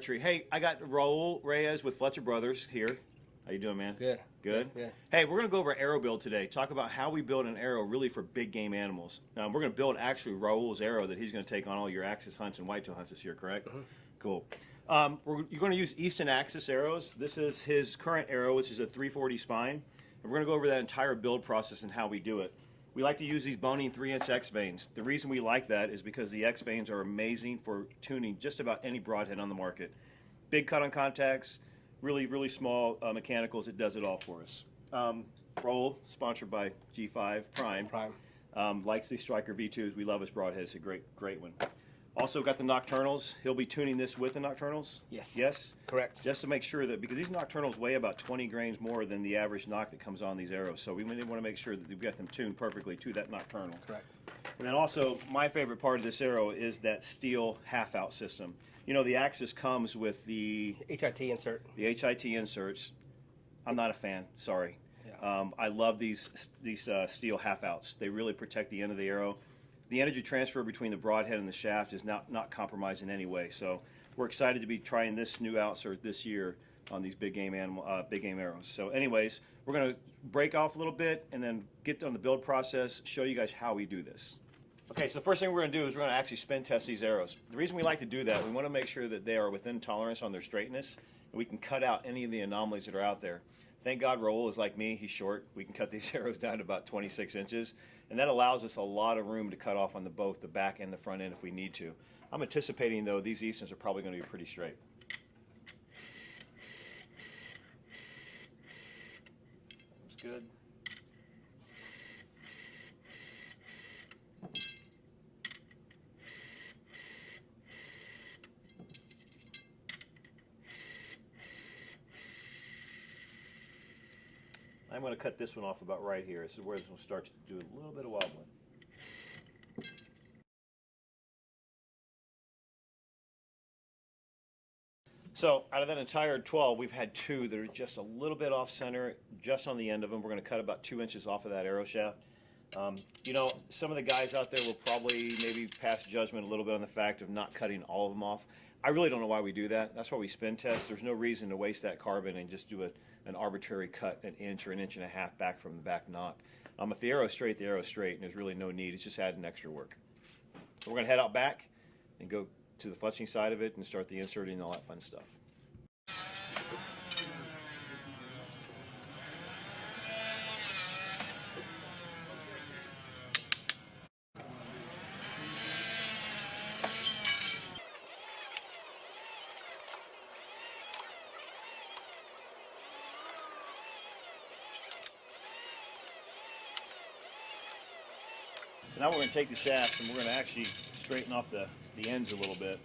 Archery. Hey, I got Raul Reyes with Fletcher Brothers here. How you doing, man? Good. Good? Yeah. Hey, we're going to go over arrow build today. Talk about how we build an arrow really for big game animals. We're going to build actually Raul's arrow that he's going to take on all your axis hunts and whitetail hunts this year, correct? Cool. You're going to use Easton Axis arrows. This is his current arrow, which is a 340 spine. And we're going to go over that entire build process and how we do it. We like to use these boning 3-inch X veins. The reason we like that is because the X veins are amazing for tuning just about any broadhead on the market. Big cut-on contacts, really, really small mechanicals. It does it all for us. Raul, sponsored by G5 Prime. Likes these Striker V2s. We love his broadhead. It's a great one. Also got the Nocturnals. He'll be tuning this with the Nocturnals? Yes. Yes? Correct. Just to make sure that, because these Nocturnals weigh about 20 grains more than the average nock that comes on these arrows. So we want to make sure that we've got them tuned perfectly to that Nocturnal. Correct. And then also, my favorite part of this arrow is that steel half-out system. You know, the Axis comes with the HIT insert. The HIT inserts. I'm not a fan, sorry. Yeah. I love these steel half-outs. They really protect the end of the arrow. The energy transfer between the broadhead and the shaft is not compromised in any way. So we're excited to be trying this new outsert this year on these big game arrows. So anyways, we're going to break off a little bit and then get on the build process, show you guys how we do this. Okay, so the first thing we're going to do is we're going to actually spin test these arrows. The reason we like to do that, we want to make sure that they are within tolerance on their straightness, and we can cut out any of the anomalies that are out there. Thank God Raul is like me, he's short. We can cut these arrows down to about 26 inches, and that allows us a lot of room to cut off on both the back and the front end if we need to. I'm anticipating, though, these Eastons are probably going to be pretty straight. That's good. I'm going to cut this one off about right here. This is where this one starts to do a little bit of wobbling. So out of that entire 12, we've had 2 that are just a little bit off center, just on the end of them. We're going to cut about 2 inches off of that arrow shaft. You know, some of the guys out there will probably maybe pass judgment a little bit on the fact of not cutting all of them off. I really don't know why we do that. That's why we spin test. There's no reason to waste that carbon and just do an arbitrary cut an inch or an inch and a half back from the back knock. If the arrow's straight, the arrow's straight, and there's really no need. It's just adding extra work. So we're going to head out back and go to the fletching side of it and start the inserting and all that fun stuff. So now we're going to take the shafts and we're going to actually straighten off the ends a little bit.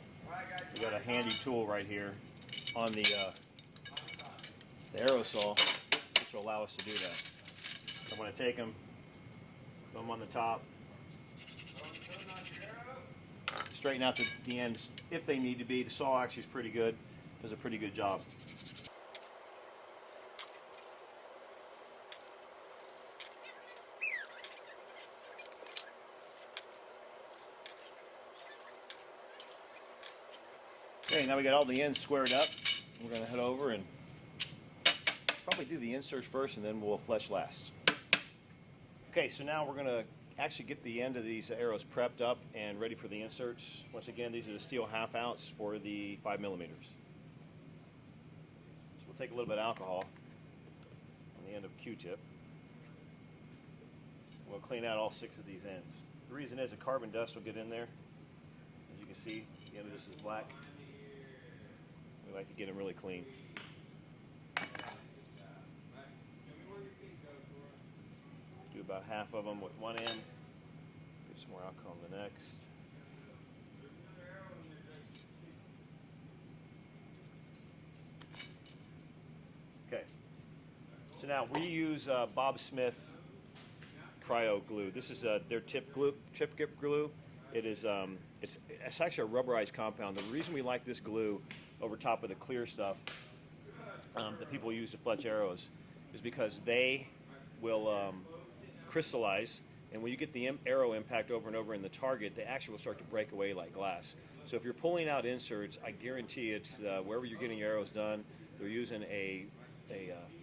We got a handy tool right here on the arrow saw, which will allow us to do that. So I'm going to take them, put them on the top, straighten out the ends if they need to be. The saw actually is pretty good, does a pretty good job. Okay, now we got all the ends squared up. We're going to head over and probably do the inserts first and then we'll fletch last. Okay, so now we're going to actually get the end of these arrows prepped up and ready for the inserts. Once again, these are the steel half-outs for the 5 millimeters. So we'll take a little bit of alcohol on the end of a Q-tip. We'll clean out all 6 of these ends. The reason is the carbon dust will get in there. As you can see, the end of this is black. We like to get them really clean. Do about half of them with one end. Get some more alcohol on the next. Okay. So now we use Bob Smith cryo glue. This is their tip grip glue. It is it's actually a rubberized compound. The reason we like this glue over top of the clear stuff that people use to fletch arrows is because they will crystallize, and when you get the arrow impact over and over in the target, they actually will start to break away like glass. So if you're pulling out inserts, I guarantee it's wherever you're getting your arrows done, they're using a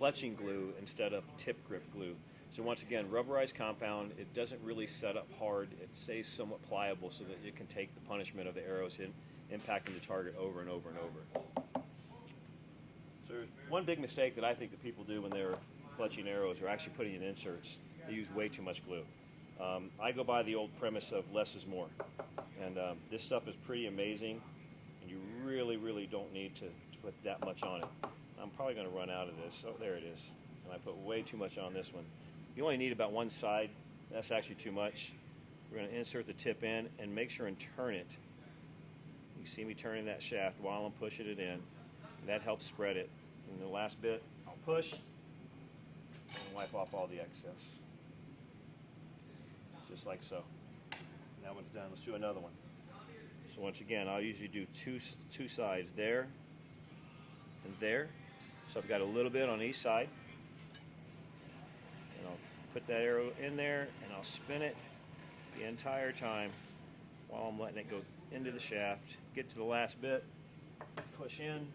fletching glue instead of tip grip glue. So once again, rubberized compound, it doesn't really set up hard. It stays somewhat pliable so that it can take the punishment of the arrows impacting the target over and over and over. So there's one big mistake that I think that people do when they're fletching arrows or actually putting in inserts. They use way too much glue. I go by the old premise of less is more. And this stuff is pretty amazing, and you really, really don't need to put that much on it. I'm probably going to run out of this. Oh, there it is. And I put way too much on this one. You only need about one side. That's actually too much. We're going to insert the tip in and make sure and turn it. You see me turning that shaft while I'm pushing it in. That helps spread it. And the last bit, I'll push and wipe off all the excess. Just like so. That one's done. Let's do another one. So once again, I'll usually do two sides, there and there. So I've got a little bit on each side. And I'll put that arrow in there and I'll spin it the entire time while I'm letting it go into the shaft. Get to the last bit, push in, and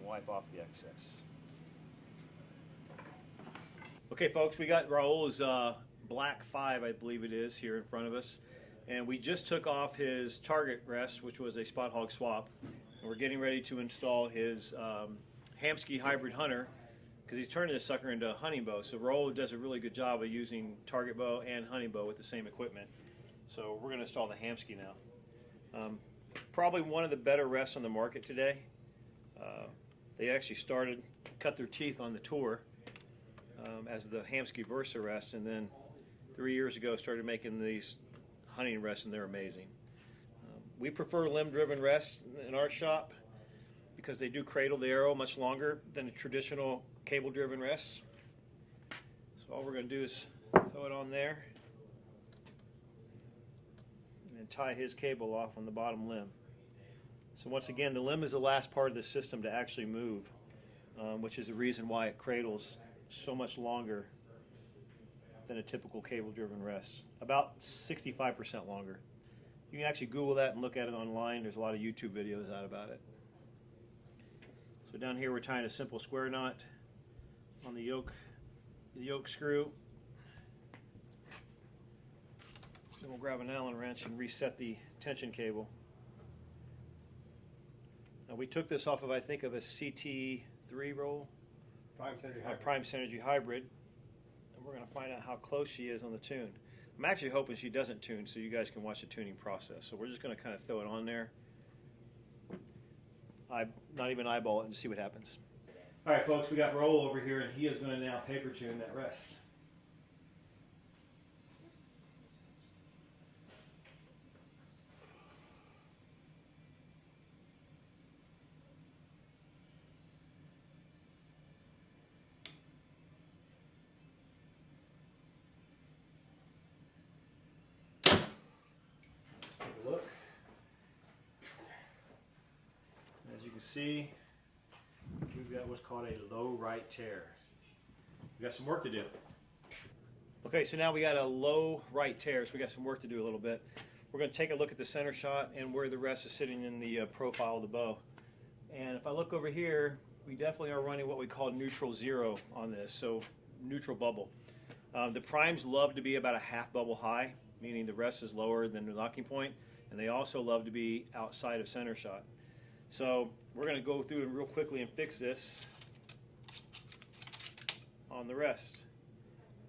wipe off the excess. Okay folks, we got Raul's Black 5, I believe it is, here in front of us. And we just took off his target rest, which was a spot hog swap. And we're getting ready to install his Hamski hybrid hunter, because he's turning this sucker into a hunting bow. So Raul does a really good job of using target bow and hunting bow with the same equipment. So we're going to install the Hamski now. Probably one of the better rests on the market today. They actually cut their teeth on the tour as the Hamski Versa rest, and then 3 years ago started making these hunting rests, and they're amazing. We prefer limb-driven rests in our shop because they do cradle the arrow much longer than a traditional cable-driven rests. So all we're going to do is throw it on there and then tie his cable off on the bottom limb. So once again, the limb is the last part of the system to actually move, which is the reason why it cradles so much longer than a typical cable-driven rest. About 65% longer. You can actually Google that and look at it online. There's a lot of YouTube videos out about it. So down here we're tying a simple square knot on the yoke screw. Then we'll grab an Allen wrench and reset the tension cable. Now we took this off of, I think, of a CT3 roll. Prime Synergy Hybrid. And we're going to find out how close she is on the tune. I'm actually hoping she doesn't tune so you guys can watch the tuning process. So we're just going to kind of throw it on there. Not even eyeball it and see what happens. All right, folks, we got Raul over here, and he is going to now paper tune that rest. Look. As you can see, we've got what's called a low right tear. We've got some work to do. Okay, so now we got a low right tear, so we got some work to do a little bit. We're going to take a look at the center shot and where the rest is sitting in the profile of the bow. And if I look over here, we definitely are running what we call neutral zero on this, so neutral bubble. The primes love to be about a half bubble high, meaning the rest is lower than the locking point, and they also love to be outside of center shot. So we're going to go through and real quickly and fix this on the rest.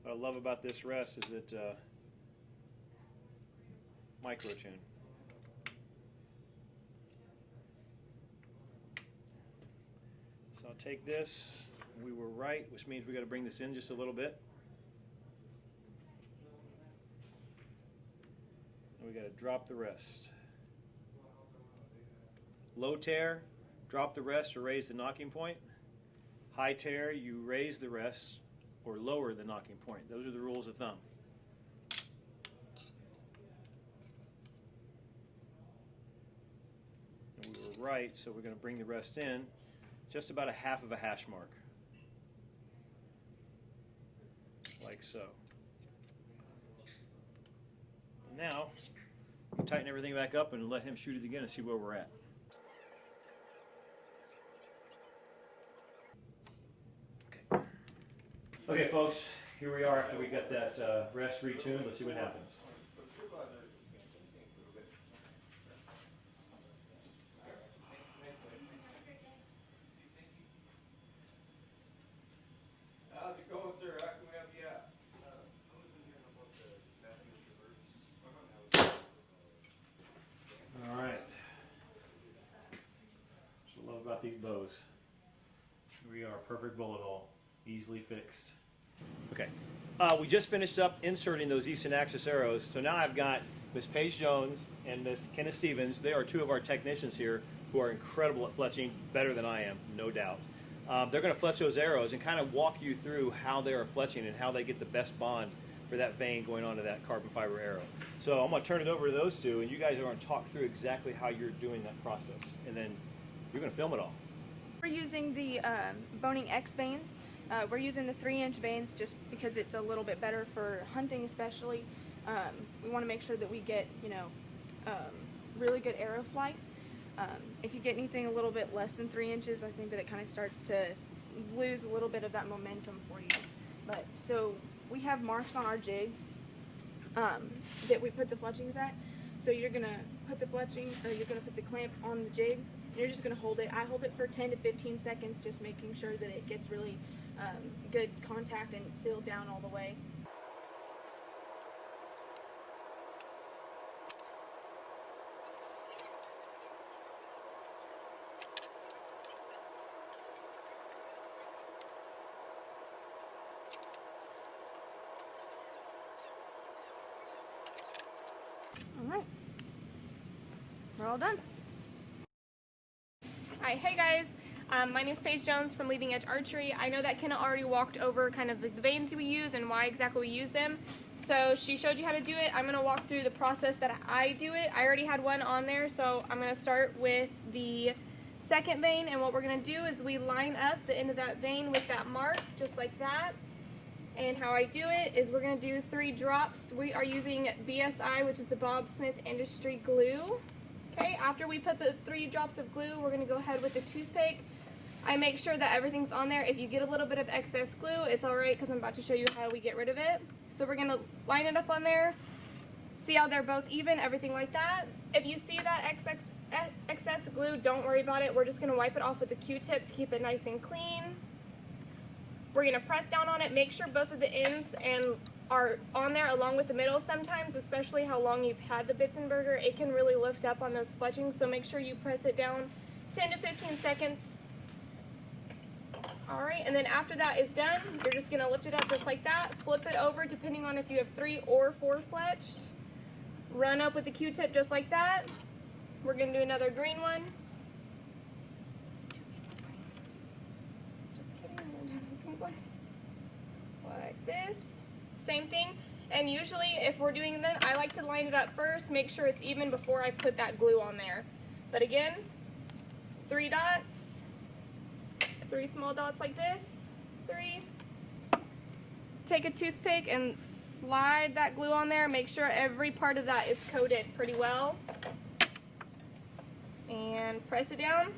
What I love about this rest is that micro tune. So I'll take this. We were right, which means we got to bring this in just a little bit. We got to drop the rest. Low tear, drop the rest or raise the knocking point. High tear, you raise the rest or lower the knocking point. Those are the rules of thumb. And we were right, so we're going to bring the rest in just about a half of a hash mark. Like so. Now, you tighten everything back up and let him shoot it again and see where we're at. Okay. Okay, folks, here we are after we got that rest retuned. Let's see what happens. How's it going, sir? How can we help you out? All right. What I love about these bows. Here we are, perfect bullet hole, easily fixed. Okay, we just finished up inserting those Eastern Axis arrows, so now I've got Miss Paige Jones and Miss Kenneth Stevens. They are two of our technicians here who are incredible at fletching, better than I am, no doubt. They're going to fletch those arrows and kind of walk you through how they are fletching and how they get the best bond for that vein going onto that carbon fiber arrow. So I'm going to turn it over to those two, and you guys are going to talk through exactly how you're doing that process, and then you're going to film it all. We're using the Boning X veins. We're using the 3-inch veins just because it's a little bit better for hunting, especially. We want to make sure that we get, really good arrow flight. If you get anything a little bit less than 3 inches, I think that it kind of starts to lose a little bit of that momentum for you. But so we have marks on our jigs that we put the fletchings at. So you're gonna put the fletching, or you're gonna put the clamp on the jig. And you're just gonna hold it. I hold it for 10 to 15 seconds, just making sure that it gets really good contact and sealed down all the way. Alright, we're all done. Hi, hey guys, my name is Paige Jones from Leading Edge Archery. I know that Kenna already walked over kind of the veins we use and why exactly we use them. So she showed you how to do it. I'm going to walk through the process that I do it. I already had one on there, so I'm going to start with the second vein, and what we're going to do is we line up the end of that vein with that mark, just like that. And how I do it is we're going to do 3 drops. We are using BSI, which is the Bob Smith Industry glue. Okay, after we put the 3 drops of glue, we're going to go ahead with the toothpick. I make sure that everything's on there. If you get a little bit of excess glue, it's alright because I'm about to show you how we get rid of it. So we're going to line it up on there, see how they're both even, everything like that. If you see that excess glue, don't worry about it. We're just going to wipe it off with a Q-tip to keep it nice and clean. We're going to press down on it, make sure both of the ends are on there along with the middle. Sometimes, especially how long you've had the Bitzenberger, it can really lift up on those fletchings, so make sure you press it down 10 to 15 seconds. Alright, and then after that is done, you're just going to lift it up just like that, flip it over depending on if you have 3 or 4 fletched, run up with the Q-tip just like that. We're going to do another green one. Like this, same thing. And usually if we're doing that, I like to line it up first, make sure it's even before I put that glue on there. But again, 3 dots, 3 small dots like this, 3. Take a toothpick and slide that glue on there, make sure every part of that is coated pretty well. And press it down.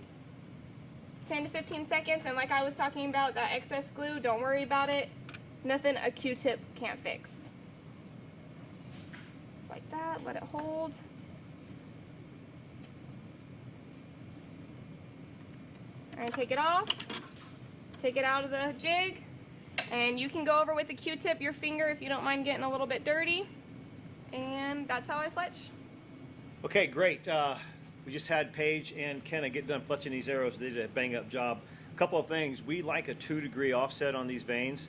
10 to 15 seconds, and like I was talking about, that excess glue, don't worry about it. Nothing a Q-tip can't fix. Just like that, let it hold. Alright, take it off. Take it out of the jig. And you can go over with the Q-tip your finger if you don't mind getting a little bit dirty. And that's how I fletch. Okay, great. We just had Paige and Kenna get done fletching these arrows. They did a bang-up job. A couple of things. We like a 2-degree offset on these veins.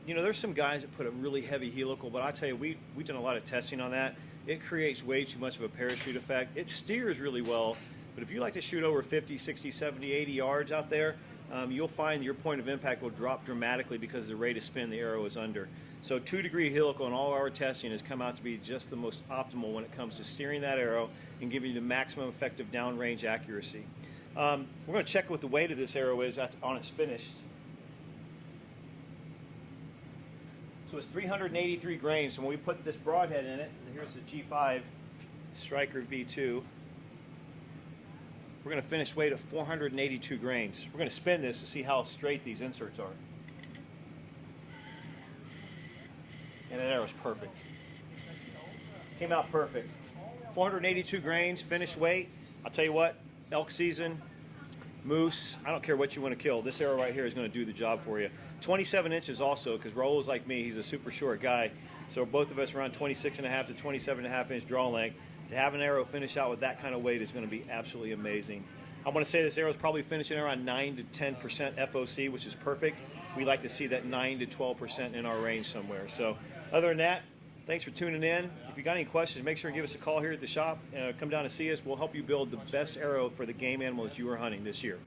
There's some guys that put a really heavy helical, but I tell you, we've done a lot of testing on that. It creates way too much of a parachute effect. It steers really well, but if you like to shoot over 50, 60, 70, 80 yards out there, you'll find your point of impact will drop dramatically because the rate of spin the arrow is under. So 2-degree helical in all our testing has come out to be just the most optimal when it comes to steering that arrow and giving you the maximum effective downrange accuracy. We're going to check what the weight of this arrow is on its finished. So it's 383 grains. So when we put this broadhead in it, and here's the G5, Striker V2. We're going to finish weight of 482 grains. We're going to spin this to see how straight these inserts are. And that arrow's perfect. Came out perfect. 482 grains, finished weight. I'll tell you what, elk season, moose, I don't care what you want to kill. This arrow right here is going to do the job for you. 27 inches also, because Raul's like me, he's a super short guy. So both of us around 26.5 to 27.5 inch draw length. To have an arrow finish out with that kind of weight is going to be absolutely amazing. I want to say this arrow is probably finishing around 9 to 10% FOC, which is perfect. We like to see that 9 to 12% in our range somewhere. So other than that, thanks for tuning in. If you got any questions, make sure to give us a call here at the shop. Come down and see us. We'll help you build the best arrow for the game animal that you are hunting this year.